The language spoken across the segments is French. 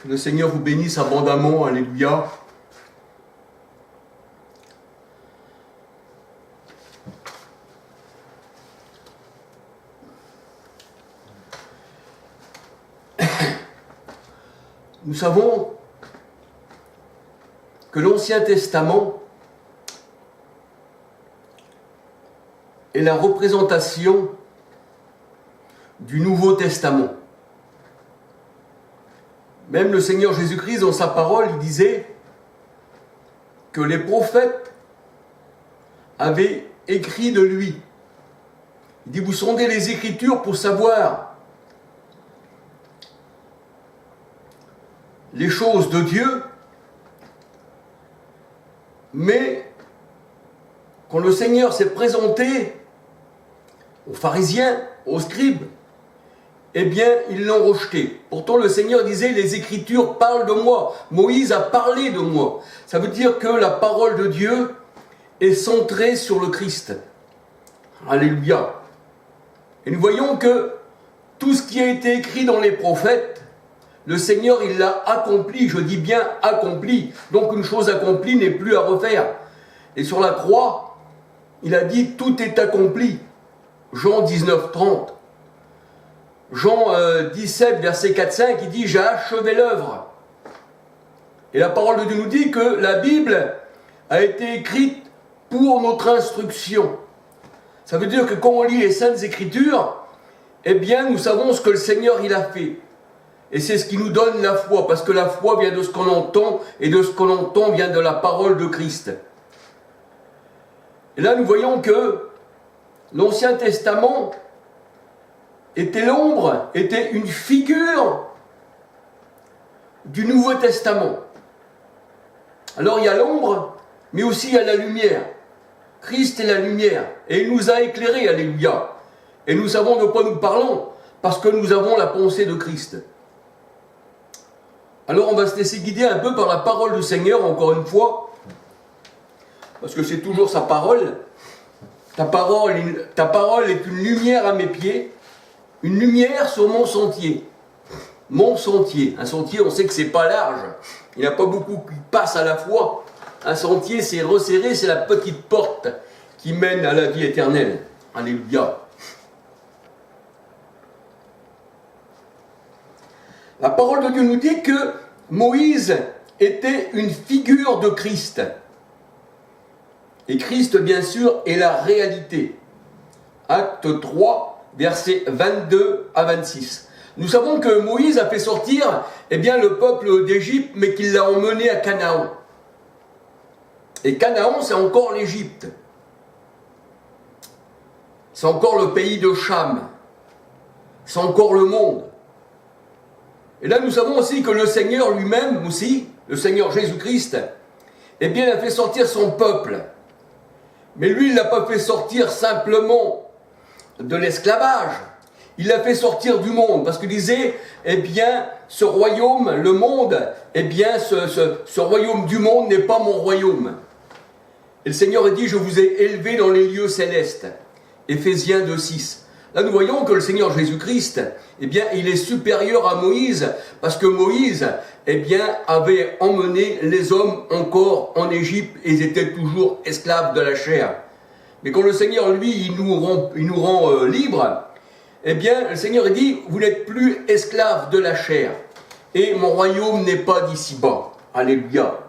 Que le Seigneur vous bénisse abondamment, alléluia. Nous savons que l'Ancien Testament est la représentation du Nouveau Testament. Même le Seigneur Jésus-Christ, dans sa parole, il disait que les prophètes avaient écrit de lui. Il dit, vous sondez les Écritures pour savoir les choses de Dieu, mais quand le Seigneur s'est présenté aux pharisiens, aux scribes, eh bien, ils l'ont rejeté. Pourtant, le Seigneur disait, les Écritures parlent de moi. Moïse a parlé de moi. Ça veut dire que la parole de Dieu est centrée sur le Christ. Alléluia. Et nous voyons que tout ce qui a été écrit dans les prophètes, le Seigneur, il l'a accompli. Je dis bien accompli. Donc, une chose accomplie n'est plus à refaire. Et sur la croix, il a dit, tout est accompli. Jean 19, 30. Jean 17, verset 4-5, il dit « J'ai achevé l'œuvre ». Et la parole de Dieu nous dit que la Bible a été écrite pour notre instruction. Ça veut dire que quand on lit les Saintes Écritures, eh bien, nous savons ce que le Seigneur il a fait. Et c'est ce qui nous donne la foi, parce que la foi vient de ce qu'on entend, et de ce qu'on entend vient de la parole de Christ. Et là, nous voyons que l'Ancien Testament était l'ombre, était une figure du Nouveau Testament. Alors il y a l'ombre, mais aussi il y a la lumière. Christ est la lumière, et il nous a éclairés, alléluia. Et nous savons de quoi nous parlons, parce que nous avons la pensée de Christ. Alors on va se laisser guider un peu par la parole du Seigneur, encore une fois, parce que c'est toujours sa parole. Ta parole est une lumière à mes pieds, une lumière sur mon sentier. Mon sentier. Un sentier, on sait que c'est pas large. Il n'y a pas beaucoup qui passent à la fois. Un sentier, c'est resserré, c'est la petite porte qui mène à la vie éternelle. Alléluia. La parole de Dieu nous dit que Moïse était une figure de Christ. Et Christ, bien sûr, est la réalité. Acte 3, versets 22 à 26. Nous savons que Moïse a fait sortir le peuple d'Égypte, mais qu'il l'a emmené à Canaan. Et Canaan, c'est encore l'Égypte. C'est encore le pays de Cham. C'est encore le monde. Et là, nous savons aussi que le Seigneur lui-même aussi, le Seigneur Jésus-Christ, a fait sortir son peuple. Mais lui, il ne l'a pas fait sortir simplement de l'esclavage. Il l'a fait sortir du monde, parce qu'il disait, ce royaume, le monde, ce royaume du monde n'est pas mon royaume. Et le Seigneur a dit, je vous ai élevé dans les lieux célestes. Éphésiens 2,6. Là, nous voyons que le Seigneur Jésus-Christ, il est supérieur à Moïse, parce que Moïse, avait emmené les hommes encore en Égypte, et ils étaient toujours esclaves de la chair. Mais quand le Seigneur, lui, il nous rend libres, le Seigneur dit, vous n'êtes plus esclaves de la chair, et mon royaume n'est pas d'ici-bas. Alléluia.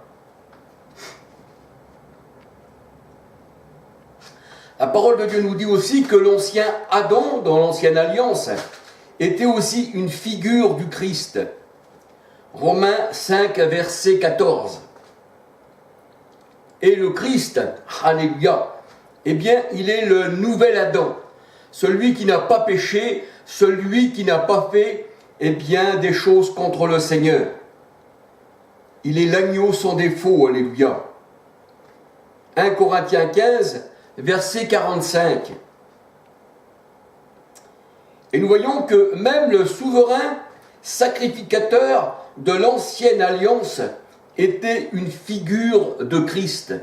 La parole de Dieu nous dit aussi que l'ancien Adam, dans l'ancienne alliance, était aussi une figure du Christ. Romains 5, verset 14. Et le Christ, alléluia, il est le nouvel Adam, celui qui n'a pas péché, celui qui n'a pas fait, des choses contre le Seigneur. Il est l'agneau sans défaut, alléluia. 1 Corinthiens 15, verset 45. Et nous voyons que même le souverain sacrificateur de l'ancienne alliance était une figure de Christ.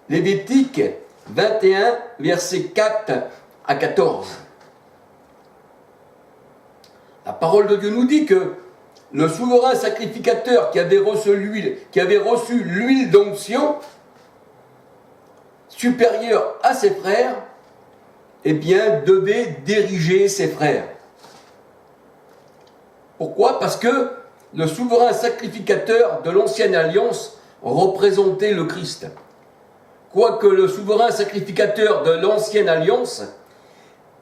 Lévitique 21, versets 4 à 14. La parole de Dieu nous dit que le souverain sacrificateur qui avait reçu l'huile d'onction supérieure à ses frères, eh bien, devait diriger ses frères. Pourquoi? Parce que le souverain sacrificateur de l'ancienne alliance représentait le Christ. Quoique le souverain sacrificateur de l'ancienne alliance,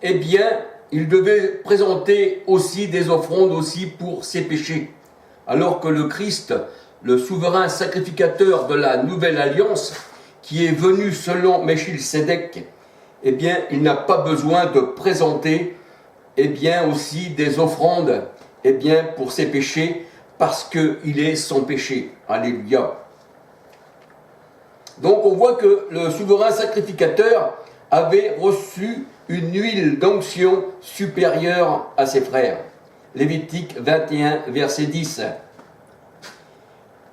eh bien, il devait présenter aussi des offrandes aussi pour ses péchés. Alors que le Christ, le souverain sacrificateur de la nouvelle alliance, qui est venu selon Melchisédek, eh bien, il n'a pas besoin de présenter, eh bien, aussi des offrandes, eh bien, pour ses péchés, parce qu'il est sans péché. Alléluia. Donc, on voit que le souverain sacrificateur avait reçu une huile d'onction supérieure à ses frères. Lévitique 21, verset 10.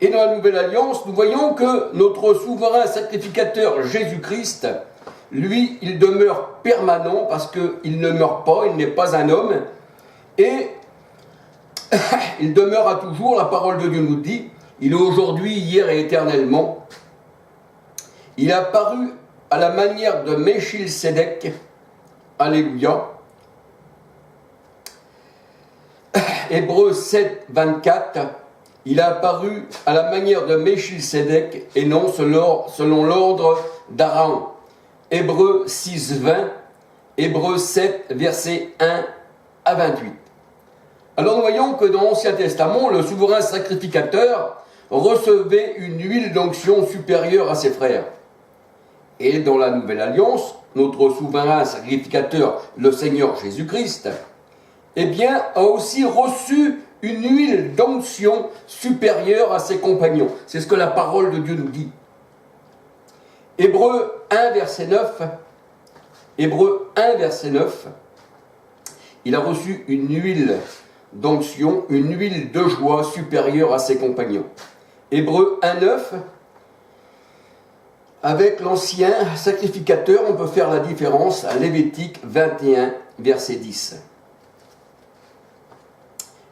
Et dans la Nouvelle Alliance, nous voyons que notre souverain sacrificateur Jésus-Christ, lui, il demeure permanent parce qu'il ne meurt pas, il n'est pas un homme, et il demeure à toujours, la parole de Dieu nous dit, il est aujourd'hui, hier et éternellement. Il est apparu à la manière de Melchisédek. Alléluia. Hébreux 7, 24. Il est apparu à la manière de Melchisédek et non selon l'ordre d'Aaron. Hébreux 6, 20. Hébreux 7, versets 1 à 28. Alors nous voyons que dans l'Ancien Testament, le souverain sacrificateur recevait une huile d'onction supérieure à ses frères. Et dans la Nouvelle Alliance, notre souverain sacrificateur, le Seigneur Jésus-Christ, eh bien, a aussi reçu une huile d'onction supérieure à ses compagnons. C'est ce que la parole de Dieu nous dit. Hébreux 1, verset 9. Hébreux 1, verset 9. Il a reçu une huile d'onction, une huile de joie supérieure à ses compagnons. Hébreux 1, 9. Avec l'ancien sacrificateur, on peut faire la différence à Lévitique 21, verset 10.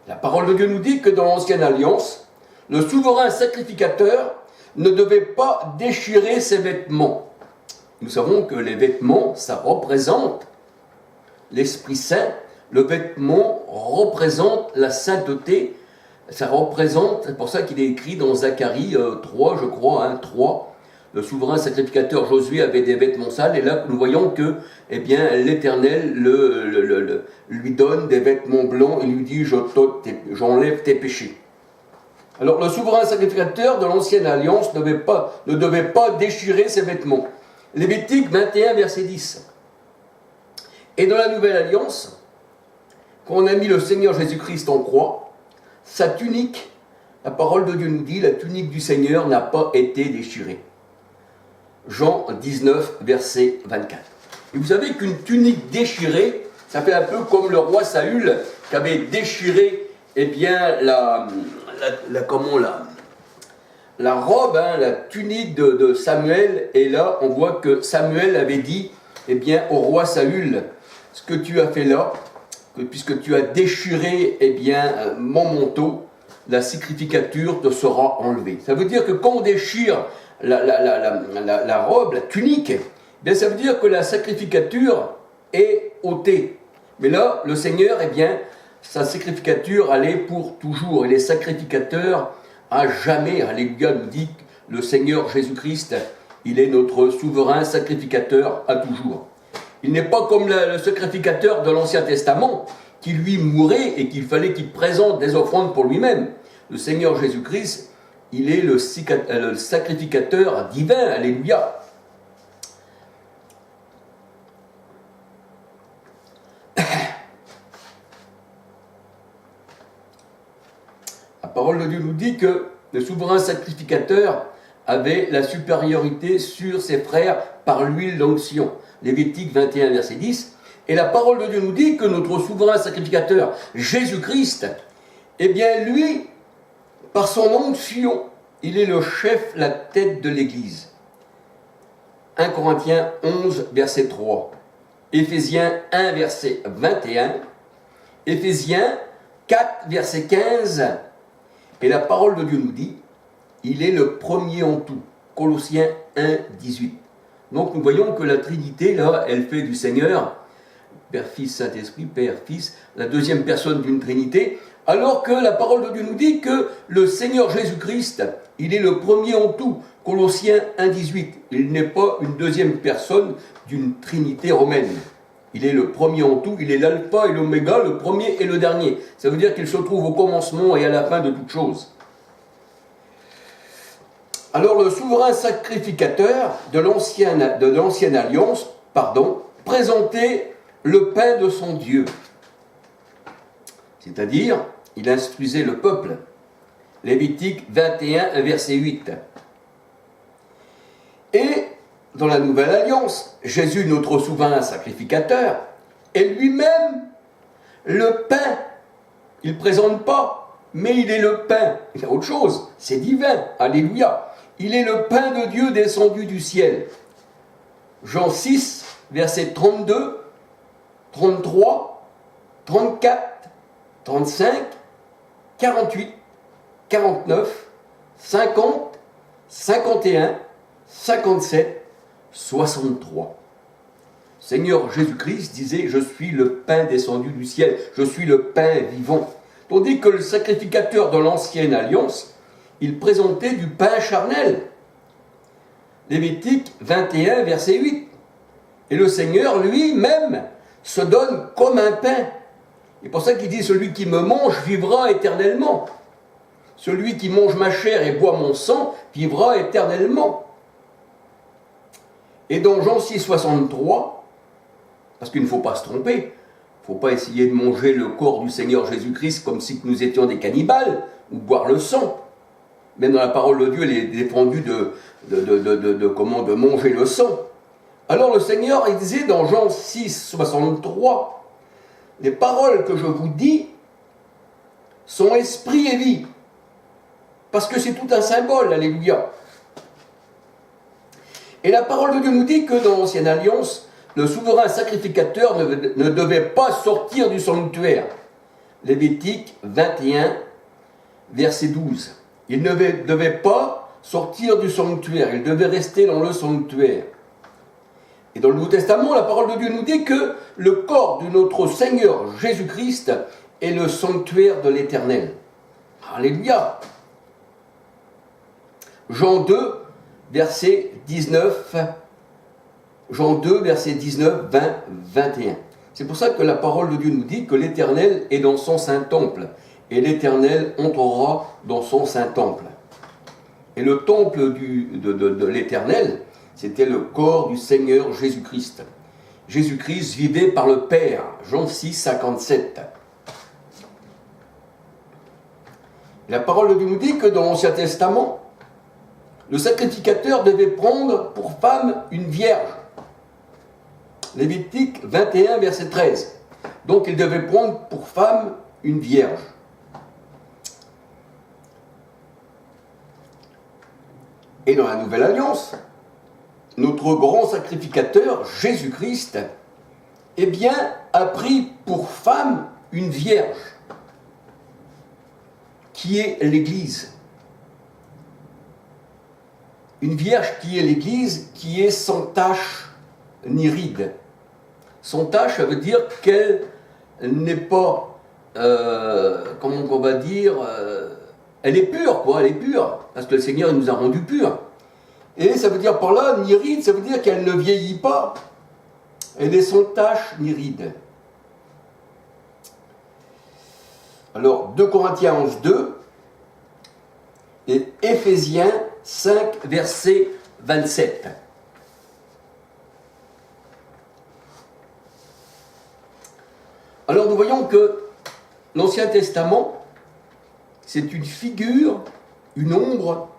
La parole de Dieu nous dit que dans l'ancienne alliance, le souverain sacrificateur ne devait pas déchirer ses vêtements. Nous savons que les vêtements, ça représente l'Esprit Saint. Le vêtement représente la sainteté. Ça représente, c'est pour ça qu'il est écrit dans Zacharie 3, je crois, 3. Le souverain sacrificateur Josué avait des vêtements sales, et là nous voyons que eh bien, l'Éternel lui donne des vêtements blancs et lui dit j'enlève tes péchés. Alors le souverain sacrificateur de l'ancienne alliance ne devait pas déchirer ses vêtements. Lévitique 21, verset 10. Et dans la nouvelle alliance, quand on a mis le Seigneur Jésus-Christ en croix, sa tunique, la parole de Dieu nous dit, la tunique du Seigneur n'a pas été déchirée. Jean 19, verset 24. Et vous savez qu'une tunique déchirée, ça fait un peu comme le roi Saül qui avait déchiré eh bien, la robe, la tunique de Samuel. Et là, on voit que Samuel avait dit eh bien, au roi Saül, ce que tu as fait là, puisque tu as déchiré eh bien, mon manteau, la sacrificature te sera enlevée. Ça veut dire que quand on déchire la robe, la tunique, bien ça veut dire que la sacrificature est ôtée. Mais là, le Seigneur, eh bien, sa sacrificature, elle est pour toujours. Il est sacrificateur à jamais. Alléluia, nous dit le Seigneur Jésus-Christ, il est notre souverain sacrificateur à toujours. Il n'est pas comme le sacrificateur de l'Ancien Testament, qui lui mourait et qu'il fallait qu'il présente des offrandes pour lui-même. Le Seigneur Jésus-Christ, il est le sacrificateur divin, alléluia. La parole de Dieu nous dit que le souverain sacrificateur avait la supériorité sur ses frères par l'huile d'onction. Lévitique 21, verset 10. Et la parole de Dieu nous dit que notre souverain sacrificateur, Jésus-Christ, eh bien lui, par son onction, il est le chef, la tête de l'Église. 1 Corinthiens 11, verset 3. Éphésiens 1, verset 21. Éphésiens 4, verset 15 Et la parole de Dieu nous dit, il est le premier en tout. Colossiens 1, 18. Donc nous voyons que la Trinité, là, elle fait du Seigneur, Père, Fils, Saint-Esprit, Père, Fils, la deuxième personne d'une Trinité, alors que la parole de Dieu nous dit que le Seigneur Jésus-Christ, il est le premier en tout. Colossiens 1, 18. Il n'est pas une deuxième personne d'une Trinité romaine. Il est le premier en tout, il est l'alpha et l'oméga, le premier et le dernier. Ça veut dire qu'il se trouve au commencement et à la fin de toutes choses. Alors le souverain sacrificateur de l'ancienne alliance, présentait le pain de son Dieu. C'est-à-dire, il instruisait le peuple. Lévitique 21, verset 8. Et dans la nouvelle alliance, Jésus, notre souverain sacrificateur, est lui-même le pain. Il ne présente pas, mais il est le pain. Il y a autre chose, c'est divin. Alléluia. Il est le pain de Dieu descendu du ciel. Jean 6, versets 32, 33, 34, 35, 48, 49, 50, 51, 57, 63. Seigneur Jésus-Christ disait, je suis le pain descendu du ciel, je suis le pain vivant. Tandis que le sacrificateur de l'ancienne alliance, il présentait du pain charnel. Lévitique 21, verset 8. Et le Seigneur lui-même se donne comme un pain. C'est pour ça qu'il dit, celui qui me mange vivra éternellement. Celui qui mange ma chair et boit mon sang vivra éternellement. Et dans Jean 6, 63, parce qu'il ne faut pas se tromper, il ne faut pas essayer de manger le corps du Seigneur Jésus-Christ comme si nous étions des cannibales, ou boire le sang. Même dans la parole de Dieu, il est défendu de manger le sang. Alors le Seigneur, il disait dans Jean 6, 63, les paroles que je vous dis sont esprit et vie. Parce que c'est tout un symbole, alléluia. Et la parole de Dieu nous dit que dans l'Ancienne Alliance, le souverain sacrificateur ne devait pas sortir du sanctuaire. Lévitique 21, verset 12. Il ne devait pas sortir du sanctuaire, il devait rester dans le sanctuaire. Et dans le Nouveau Testament, la parole de Dieu nous dit que le corps de notre Seigneur Jésus-Christ est le sanctuaire de l'Éternel. Alléluia. Jean 2, verset 19, Jean 2, verset 19, 20, 21. C'est pour ça que la parole de Dieu nous dit que l'Éternel est dans son saint temple, et l'Éternel entrera dans son saint temple. Et le temple de l'Éternel, c'était le corps du Seigneur Jésus-Christ. Jésus-Christ vivait par le Père, Jean 6, 57. La parole de Dieu nous dit que dans l'Ancien Testament, le sacrificateur devait prendre pour femme une vierge. Lévitique 21, verset 13. Donc il devait prendre pour femme une vierge. Et dans la Nouvelle Alliance, notre grand sacrificateur, Jésus-Christ, eh bien, a pris pour femme une vierge, qui est l'Église. Une vierge qui est l'Église, qui est sans tache ni ride. Sans tache, ça veut dire qu'elle n'est pas, comment on va dire, elle est pure, quoi, elle est pure, parce que le Seigneur il nous a rendus purs. Et ça veut dire par là, ni ride, ça veut dire qu'elle ne vieillit pas. Elle est sans tache ni ride. Alors, 2 Corinthiens 11, 2 et Éphésiens 5, verset 27. Alors, nous voyons que l'Ancien Testament, c'est une figure, une ombre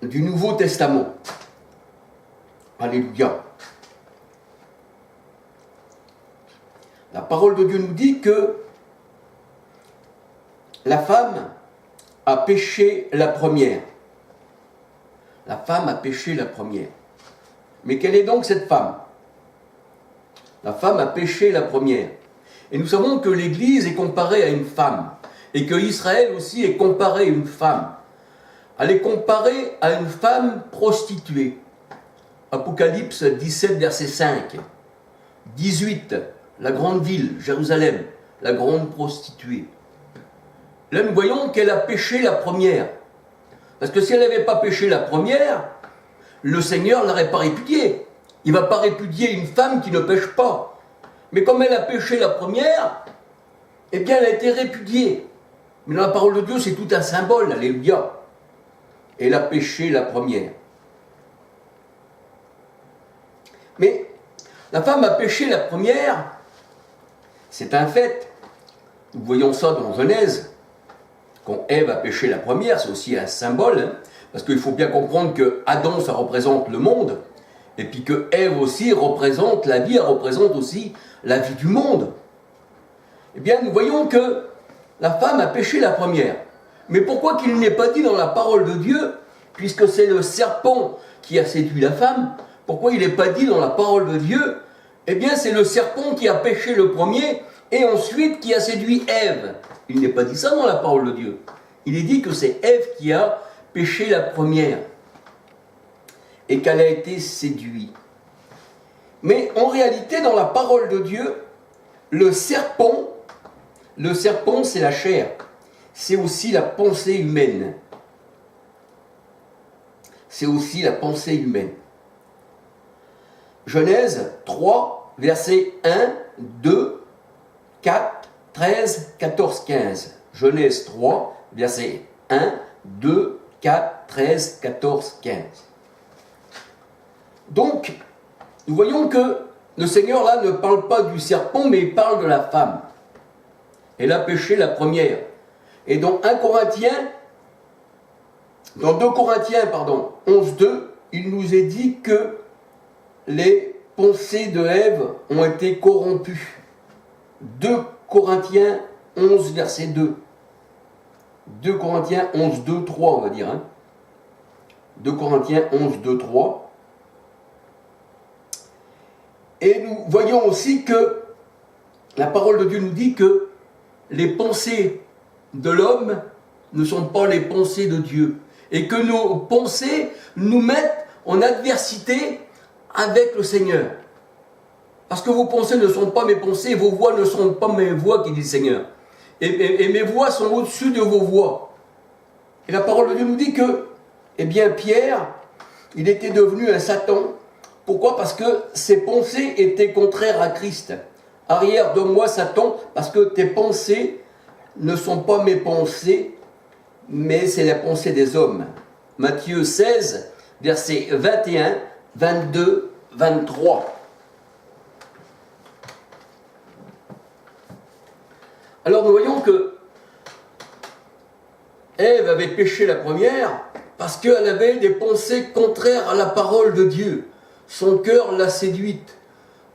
du Nouveau Testament. Alléluia. La parole de Dieu nous dit que la femme a péché la première. La femme a péché la première. Mais quelle est donc cette femme? La femme a péché la première. Et nous savons que l'Église est comparée à une femme, et que Israël aussi est comparé à une femme. Elle est comparée à une femme prostituée. Apocalypse 17, verset 5. 18, la grande ville, Jérusalem, la grande prostituée. Là, nous voyons qu'elle a péché la première. Parce que si elle n'avait pas péché la première, le Seigneur ne l'aurait pas répudiée. Il ne va pas répudier une femme qui ne pêche pas. Mais comme elle a péché la première, eh bien elle a été répudiée. Mais dans la parole de Dieu, c'est tout un symbole, alléluia. Elle a péché la première. Mais la femme a péché la première, c'est un fait. Nous voyons ça dans Genèse. Quand Ève a péché la première, c'est aussi un symbole, hein, parce qu'il faut bien comprendre que Adam, ça représente le monde, et puis que Ève aussi représente la vie, elle représente aussi la vie du monde. Eh bien, nous voyons que la femme a péché la première. Mais pourquoi qu'il n'est pas dit dans la parole de Dieu, puisque c'est le serpent qui a séduit la femme, pourquoi il n'est pas dit dans la parole de Dieu? Eh bien, c'est le serpent qui a péché le premier, et ensuite qui a séduit Ève. Il n'est pas dit ça dans la parole de Dieu. Il est dit que c'est Ève qui a péché la première et qu'elle a été séduite. Mais en réalité, dans la parole de Dieu, le serpent, c'est la chair. C'est aussi la pensée humaine. C'est aussi la pensée humaine. Genèse 3, versets 1, 2, 4, 13, 14, 15. Genèse 3, versets 1, 2, 4, 13, 14, 15. Donc, nous voyons que le Seigneur là ne parle pas du serpent, mais il parle de la femme. Elle a péché la première. Et dans 2 Corinthiens, 11, 2, il nous est dit que les pensées de Ève ont été corrompues. 2 Corinthiens 11, verset 2. 2 Corinthiens 11, 2, 3, on va dire. 2 Corinthiens 11, 2, 3. Et nous voyons aussi que la parole de Dieu nous dit que les pensées de l'homme ne sont pas les pensées de Dieu. Et que nos pensées nous mettent en adversité avec le Seigneur. Parce que vos pensées ne sont pas mes pensées, vos voix ne sont pas mes voix, qui dit le Seigneur. Et mes voix sont au-dessus de vos voix. Et la parole de Dieu nous dit que, eh bien, Pierre, il était devenu un Satan. Pourquoi? Parce que ses pensées étaient contraires à Christ. Arrière de moi, Satan, parce que tes pensées ne sont pas mes pensées, mais c'est la pensée des hommes. Matthieu 16, versets 21, 22, 23. Alors nous voyons que Ève avait péché la première parce qu'elle avait des pensées contraires à la parole de Dieu. Son cœur l'a séduite.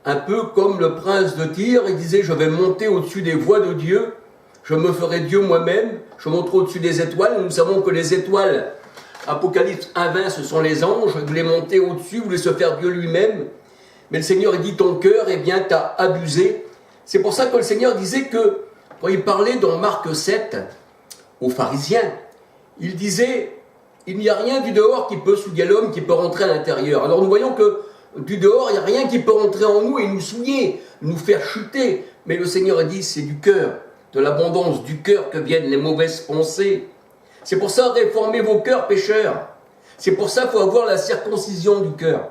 Un peu comme le prince de Tyr, il disait: je vais monter au-dessus des voies de Dieu, je me ferai Dieu moi-même, je monterai au-dessus des étoiles. Nous savons que les étoiles, Apocalypse 1:20, ce sont les anges, il voulait monter au-dessus, il voulait se faire Dieu lui-même. Mais le Seigneur, il dit: ton cœur, eh bien, t'as abusé. C'est pour ça que le Seigneur disait que, quand il parlait dans Marc 7, aux pharisiens, il disait: il n'y a rien du dehors qui peut souiller l'homme, qui peut rentrer à l'intérieur. Alors nous voyons que du dehors, il n'y a rien qui peut rentrer en nous et nous souiller, nous faire chuter. Mais le Seigneur a dit: c'est du cœur, de l'abondance du cœur que viennent les mauvaises pensées. C'est pour ça, réformez vos cœurs, pécheurs. C'est pour ça qu'il faut avoir la circoncision du cœur.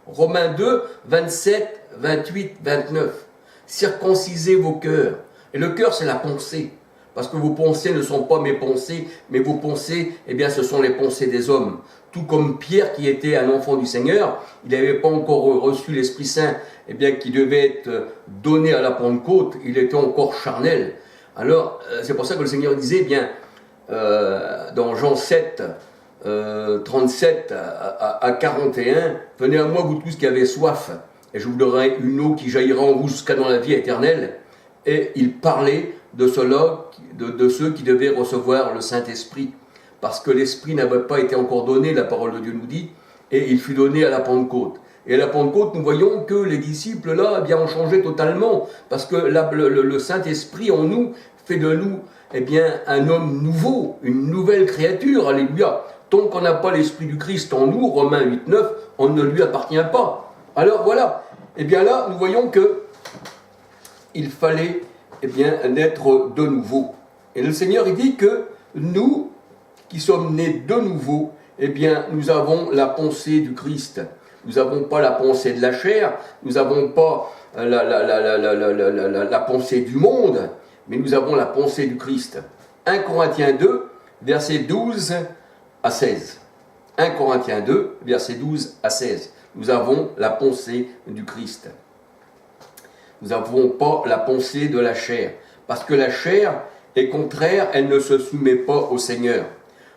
Romains 2, 27, 28, 29. Circoncisez vos cœurs. Et le cœur, c'est la pensée. Parce que vos pensées ne sont pas mes pensées, mais vos pensées, eh bien, ce sont les pensées des hommes. Tout comme Pierre, qui était un enfant du Seigneur, il n'avait pas encore reçu l'Esprit Saint, eh bien, qui devait être donné à la Pentecôte, il était encore charnel. Alors, c'est pour ça que le Seigneur disait, eh bien, dans Jean 7, 37 à 41, « Venez à moi, vous tous qui avez soif, et je vous donnerai une eau qui jaillira en vous jusqu'à dans la vie éternelle. » Et il parlait de ceux-là, de ceux qui devaient recevoir le Saint-Esprit. Parce que l'Esprit n'avait pas été encore donné, la parole de Dieu nous dit, et il fut donné à la Pentecôte. Et à la Pentecôte, nous voyons que les disciples, là, eh bien, ont changé totalement, parce que le Saint-Esprit en nous fait de nous, eh bien, un homme nouveau, une nouvelle créature, alléluia. Tant qu'on n'a pas l'Esprit du Christ en nous, Romains 8, 9, on ne lui appartient pas. Alors voilà, eh bien là, nous voyons que il fallait, eh bien, naître de nouveau. Et le Seigneur, il dit que nous, qui sommes nés de nouveau, eh bien, nous avons la pensée du Christ. Nous n'avons pas la pensée de la chair, nous n'avons pas la pensée du monde, mais nous avons la pensée du Christ. 1 Corinthiens 2, versets 12 à 16. 1 Corinthiens 2, versets 12 à 16. Nous avons la pensée du Christ. Nous n'avons pas la pensée de la chair, parce que la chair est contraire, elle ne se soumet pas au Seigneur.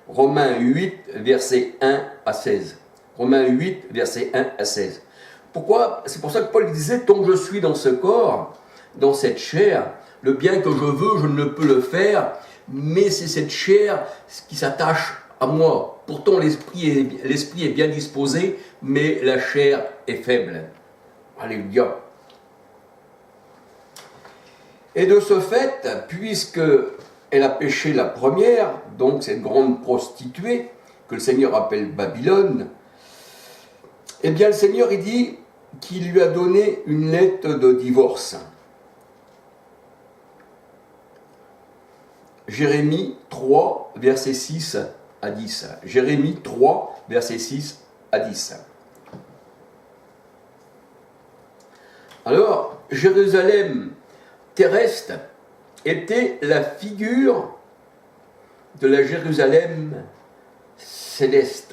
Romains 8, versets 1 à 16. Romains 8, versets 1 à 16. Pourquoi? C'est pour ça que Paul disait, tant que je suis dans ce corps, dans cette chair, le bien que je veux, je ne peux le faire, mais c'est cette chair qui s'attache à moi. Pourtant, l'esprit est bien disposé, mais la chair est faible. Alléluia. Et de ce fait, puisque elle a péché la première, donc cette grande prostituée, que le Seigneur appelle Babylone, eh bien le Seigneur, il dit qu'il lui a donné une lettre de divorce. Jérémie 3, versets 6 à 10. Jérémie 3, versets 6 à 10. Alors, Jérusalem terrestre était la figure de la Jérusalem céleste.